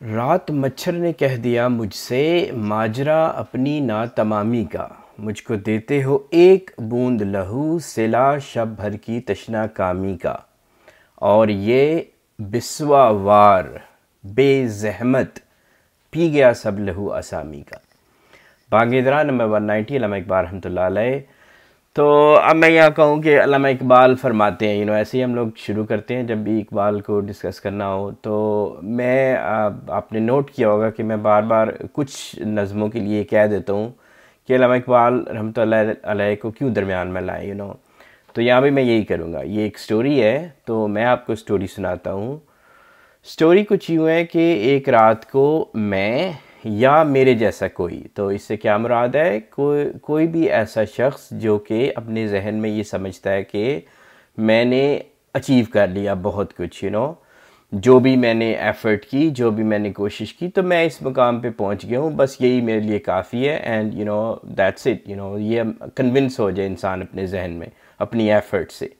रात मच्छर ने कह दिया मुझसे माजरा अपनी नातमामी का। मुझको देते हो एक बूंद लहू सिला शब भर की तशना कामी का। और ये बिस्वा वार बेजहमत पी गया सब लहू असामी का। बागेदरा नंबर 190 अल्लामा इकबाल रहमतुल्लाह अलैह। तो अब मैं यहाँ कहूँ कि अल्लामा इकबाल फरमाते हैं, ऐसे ही हम लोग शुरू करते हैं जब भी इकबाल को डिस्कस करना हो। तो मैं आपने नोट किया होगा कि मैं बार बार कुछ नज़मों के लिए कह देता हूँ कि अल्लामा इकबाल रहमतुल्लाह अलैह को क्यों दरमियान में लाएँ तो यहाँ भी मैं यही करूँगा। ये एक स्टोरी है तो मैं आपको स्टोरी सुनाता हूँ। स्टोरी कुछ यूँ है कि एक रात को मैं या मेरे जैसा कोई, तो इससे क्या मुराद है, कोई भी ऐसा शख्स जो कि अपने जहन में ये समझता है कि मैंने अचीव कर लिया बहुत कुछ, जो भी मैंने एफ़र्ट की, जो भी मैंने कोशिश की, तो मैं इस मुकाम पे पहुंच गया हूँ, बस यही मेरे लिए काफ़ी है। And that's it. ये कन्विंस हो जाए इंसान अपने जहन में अपनी एफ़र्ट से।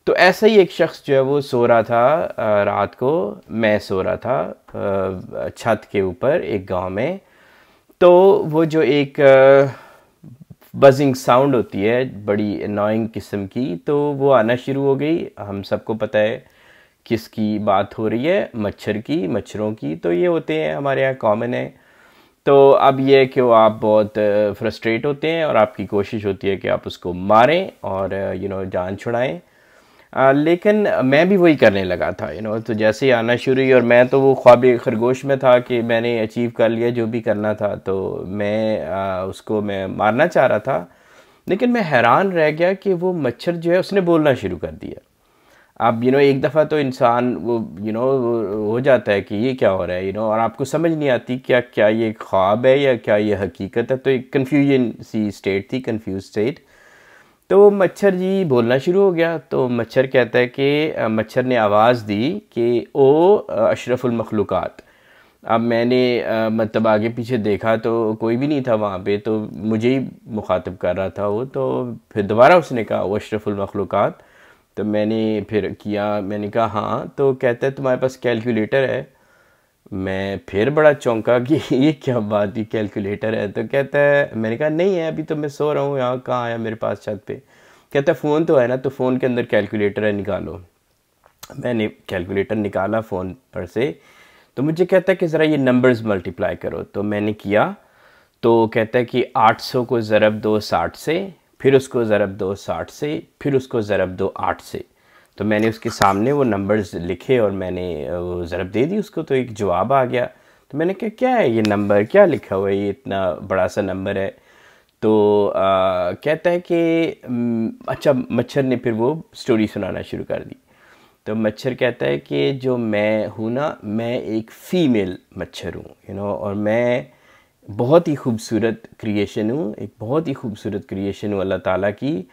तो ऐसा ही एक शख्स जो है वो सो रहा था रात को। मैं सो रहा था छत के ऊपर एक गांव में। तो वो जो एक बजिंग साउंड होती है बड़ी अनोइंग किस्म की, तो वो आना शुरू हो गई। हम सबको पता है किसकी बात हो रही है, मच्छरों की। तो ये होते हैं हमारे यहाँ कॉमन है। तो अब ये है कि वो आप बहुत फ्रस्ट्रेट होते हैं और आपकी कोशिश होती है कि आप उसको मारें और जान छुड़ाएं। लेकिन मैं भी वही करने लगा था। तो जैसे ही आना शुरू हुई और मैं तो वो ख्वाब खरगोश में था कि मैंने अचीव कर लिया जो भी करना था, तो मैं उसको मैं मारना चाह रहा था। लेकिन मैं हैरान रह गया कि वो मच्छर जो है उसने बोलना शुरू कर दिया। अब एक दफ़ा तो इंसान वो वो हो जाता है कि ये क्या हो रहा है, और आपको समझ नहीं आती क्या ये ख्वाब है या क्या ये हकीकत है। तो एक कन्फ्यूजन सी स्टेट थी, कन्फ्यूज स्टेट। तो मच्छर जी बोलना शुरू हो गया। तो मच्छर कहता है कि मच्छर ने आवाज़ दी कि ओ अशरफुल मखलूक़ात। अब मैंने मतलब आगे पीछे देखा तो कोई भी नहीं था वहाँ पे, तो मुझे ही मुखातिब कर रहा था वो। तो फिर दोबारा उसने कहा वो अशरफुल मखलूक़ात। तो मैंने फिर किया, मैंने कहा हाँ। तो कहता है तुम्हारे पास कैलकुलेटर है। मैं फिर बड़ा चौंका कि ये क्या बात है, कैलकुलेटर है। तो कहता है, मैंने कहा नहीं है, अभी तो मैं सो रहा हूँ, यहाँ कहाँ आया मेरे पास छत पे। कहता है फ़ोन तो है ना, तो फ़ोन के अंदर कैलकुलेटर है, निकालो। मैंने कैलकुलेटर निकाला फ़ोन पर से। तो मुझे कहता है कि ज़रा ये नंबर्स मल्टीप्लाई करो। तो मैंने किया। तो कहता है कि 800 को ज़रब दो 60 से, फिर उसको ज़रब दो 60 से, फिर उसको ज़रब दो 8 से। तो मैंने उसके सामने वो नंबर्स लिखे और मैंने वो ज़रब दे दी उसको। तो एक जवाब आ गया। तो मैंने कहा क्या है ये नंबर, क्या लिखा हुआ है, ये इतना बड़ा सा नंबर है। तो कहता है कि अच्छा। मच्छर ने फिर वो स्टोरी सुनाना शुरू कर दी। तो मच्छर कहता है कि जो मैं हूँ ना, मैं एक फ़ीमेल मच्छर हूँ, और मैं बहुत ही खूबसूरत क्रिएशन हूँ, एक बहुत ही खूबसूरत क्रिएशन हूँ अल्लाह ताला की।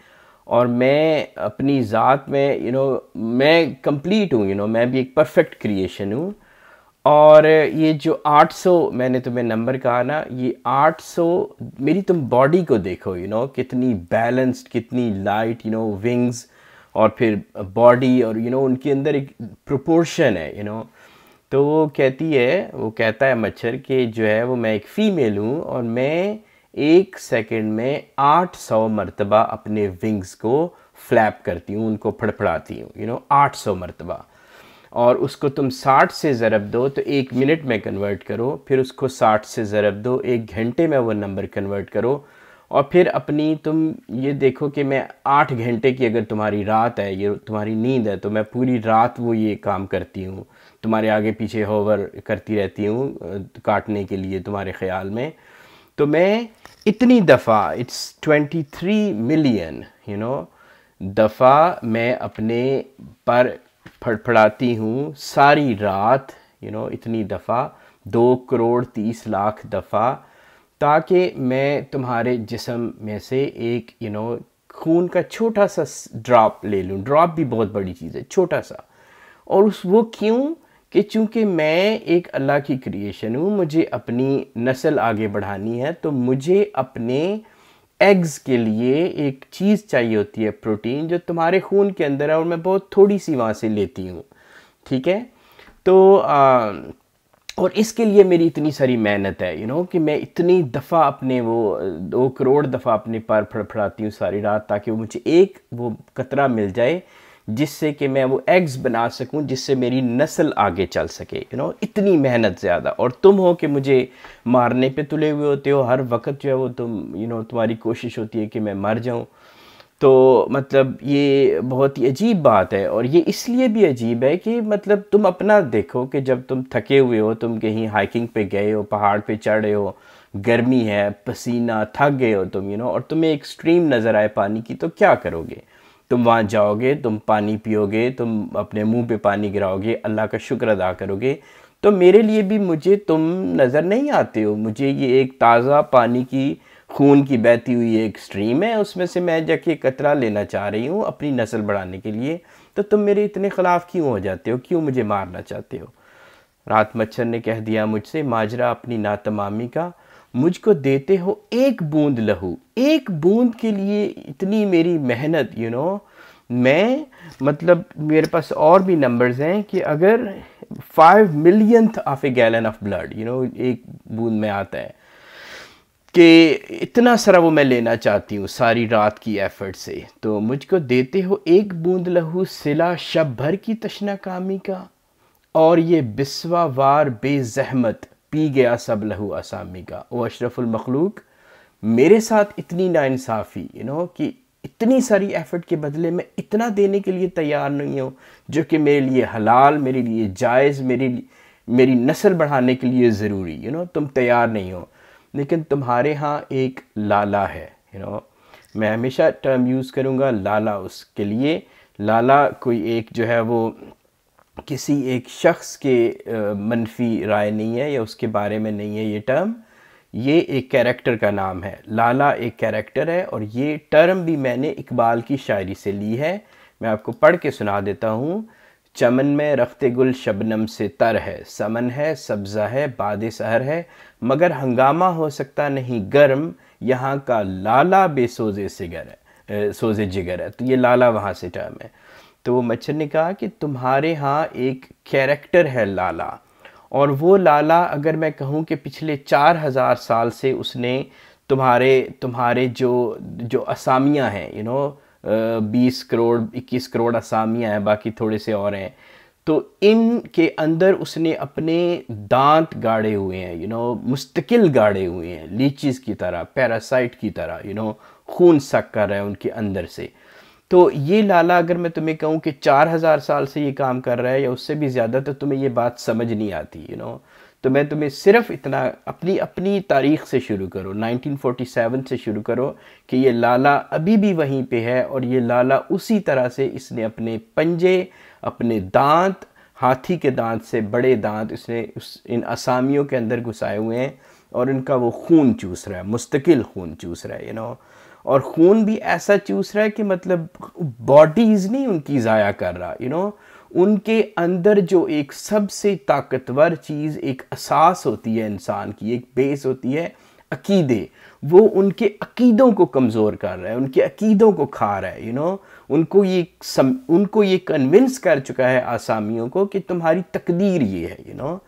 और मैं अपनी ज़ात में मैं कंप्लीट हूँ, मैं भी एक परफेक्ट क्रिएशन हूँ। और ये जो 800 मैंने तुम्हें नंबर कहा ना, ये 800 मेरी तुम बॉडी को देखो, कितनी बैलेंस्ड, कितनी लाइट, विंग्स और फिर बॉडी, और उनके अंदर एक प्रोपोर्शन है। तो वो कहता है मच्छर कि जो है वो मैं एक फ़ीमेल हूँ और मैं एक सेकंड में 800 मरतबा अपने विंग्स को फ्लैप करती हूँ, उनको फड़फड़ाती हूँ, 800 मरतबा। और उसको तुम 60 से ज़रब दो तो एक मिनट में कन्वर्ट करो, फिर उसको 60 से ज़रब दो, एक घंटे में वो नंबर कन्वर्ट करो। और फिर अपनी तुम ये देखो कि मैं 8 घंटे की अगर तुम्हारी रात है, ये तुम्हारी नींद है, तो मैं पूरी रात वो ये काम करती हूँ, तुम्हारे आगे पीछे होवर करती रहती हूँ काटने के लिए तुम्हारे ख़्याल में। तो मैं इतनी दफ़ा, इट्स 23 मिलियन दफ़ा मैं अपने पर फड़फड़ाती हूँ सारी रात, इतनी दफ़ा 2 करोड़ 30 लाख दफ़ा, ताकि मैं तुम्हारे जिस्म में से एक खून का छोटा सा ड्रॉप ले लूँ। ड्रॉप भी बहुत बड़ी चीज़ है, छोटा सा। और वो क्यों कि चूँकि मैं एक अल्लाह की क्रिएशन हूँ, मुझे अपनी नस्ल आगे बढ़ानी है, तो मुझे अपने एग्स के लिए एक चीज़ चाहिए होती है, प्रोटीन, जो तुम्हारे खून के अंदर है, और मैं बहुत थोड़ी सी वहाँ से लेती हूँ। ठीक है। तो और इसके लिए मेरी इतनी सारी मेहनत है कि मैं इतनी दफ़ा अपने वो 2 करोड़ दफ़ा अपने पैर फड़फड़ाती हूँ सारी रात, ताकि वो मुझे एक वो कतरा मिल जाए जिससे कि मैं वो एग्स बना सकूं, जिससे मेरी नस्ल आगे चल सके। इतनी मेहनत ज़्यादा, और तुम हो कि मुझे मारने पे तुले हुए होते हो हर वक्त, जो है वो तुम तुम्हारी कोशिश होती है कि मैं मर जाऊं। तो मतलब ये बहुत ही अजीब बात है, और ये इसलिए भी अजीब है कि मतलब तुम अपना देखो कि जब तुम थके हुए हो, तुम कहीं हाइकिंग पे गए हो, पहाड़ पे चढ़े हो, गर्मी है, पसीना, थक गए हो तुम और तुम्हें एक स्ट्रीम नज़र आए पानी की, तो क्या करोगे? तुम वहाँ जाओगे, तुम पानी पियोगे, तुम अपने मुंह पे पानी गिराओगे, अल्लाह का शुक्र अदा करोगे। तो मेरे लिए भी मुझे तुम नज़र नहीं आते हो। मुझे ये एक ताज़ा पानी की, खून की बहती हुई एक स्ट्रीम है, उसमें से मैं जाके कतरा लेना चाह रही हूँ अपनी नस्ल बढ़ाने के लिए। तो तुम मेरे इतने ख़िलाफ़ क्यों हो जाते हो? क्यों मुझे मारना चाहते हो? रात मच्छर ने कह दिया मुझसे, माजरा अपनी नातमामी का, मुझको देते हो एक बूंद लहू। एक बूंद के लिए इतनी मेरी मेहनत, मैं मतलब मेरे पास और भी नंबर्स हैं कि अगर 5 millionth of A gallon of blood एक बूंद में आता है, कि इतना सारा वो मैं लेना चाहती हूँ सारी रात की एफर्ट से, तो मुझको देते हो एक बूंद लहू, सिला शब भर की तशना कामी का, और ये बिस्वा वार बेजहमत पी गया सब लहू असामी का। ओ अशरफुल मखलूक, मेरे साथ इतनी नाइंसाफ़ी कि इतनी सारी एफर्ट के बदले में इतना देने के लिए तैयार नहीं हो, जो कि मेरे लिए हलाल, मेरे लिए जायज़, मेरी नस्ल बढ़ाने के लिए ज़रूरी। तुम तैयार नहीं हो। लेकिन तुम्हारे यहाँ एक लाला है। मैं हमेशा टर्म यूज़ करूँगा लाला उसके लिए। लाला कोई एक जो है वो किसी एक शख्स के मनफी राय नहीं है, या उसके बारे में नहीं है ये टर्म। ये एक कैरेक्टर का नाम है। लाला एक कैरेक्टर है, और ये टर्म भी मैंने इकबाल की शायरी से ली है। मैं आपको पढ़ के सुना देता हूँ। चमन में रख्ते गुल शबनम से तर है, समन है, सब्ज़ा है, बाद सहर है, मगर हंगामा हो सकता नहीं गर्म, यहाँ का लाला बेसोज़े सिगर है, सोज़े जिगर है। तो ये लाला वहाँ से टर्म है। तो वो मच्छर ने कहा कि तुम्हारे यहाँ एक कैरेक्टर है लाला, और वो लाला अगर मैं कहूँ कि पिछले 4000 साल से उसने तुम्हारे जो असामियाँ हैं 20 करोड़ 21 करोड़ असामियाँ हैं, बाकी थोड़े से और हैं, तो इनके अंदर उसने अपने दांत गाड़े हुए हैं, मुस्तकिल गाड़े हुए हैं, लीचीज़ की तरह, पैरासाइट की तरह, खून सक कर रहे हैं उनके अंदर से। तो ये लाला अगर मैं तुम्हें कहूँ कि 4000 साल से ये काम कर रहा है, या उससे भी ज़्यादा, तो तुम्हें ये बात समझ नहीं आती। तो मैं तुम्हें सिर्फ इतना, अपनी तारीख़ से शुरू करो, 1947 से शुरू करो, कि ये लाला अभी भी वहीं पे है, और ये लाला उसी तरह से इसने अपने पंजे, अपने दांत, हाथी के दांत से बड़े दांत इसने इन असामियों के अंदर घुसाए हुए हैं, और इनका वो खून चूस रहा है, मुस्तकिल खून चूस रहा है। और खून भी ऐसा चूस रहा है कि मतलब बॉडीज़ नहीं उनकी ज़ाया कर रहा। उनके अंदर जो एक सबसे ताकतवर चीज़, एक असास होती है इंसान की, एक बेस होती है, अकीदे, वो उनके अकीदों को कमज़ोर कर रहा है, उनके अकीदों को खा रहा है। उनको ये कन्विंस कर चुका है आसामियों को कि तुम्हारी तकदीर ये है।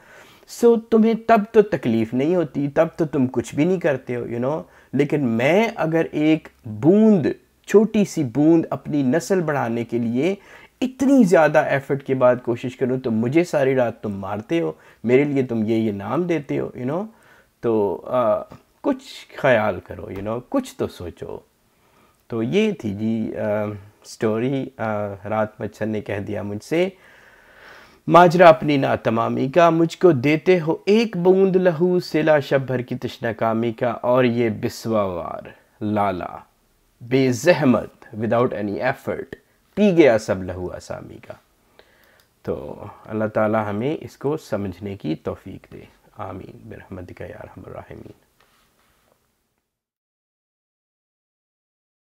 सो तुम्हें तब तो तकलीफ़ नहीं होती, तब तो तुम कुछ भी नहीं करते हो। लेकिन मैं अगर एक बूंद, छोटी सी बूंद अपनी नस्ल बढ़ाने के लिए इतनी ज़्यादा एफर्ट के बाद कोशिश करूं, तो मुझे सारी रात तुम मारते हो, मेरे लिए तुम ये नाम देते हो। तो कुछ ख्याल करो, कुछ तो सोचो। तो ये थी जी स्टोरी। रात मच्छर ने कह दिया मुझसे, माजरा अपनी नातमामी का, मुझको देते हो एक बूंद लहू, सिला शब भर की तशना कामी का, और ये बिस्वावार लाला बेजहमत, विदाउट एनी एफर्ट, पी गया सब लहू असामी का। तो अल्लाह ताला हमें इसको समझने की तौफीक दे। आमीन बिरहमतिका या अरहमर राहिमीन।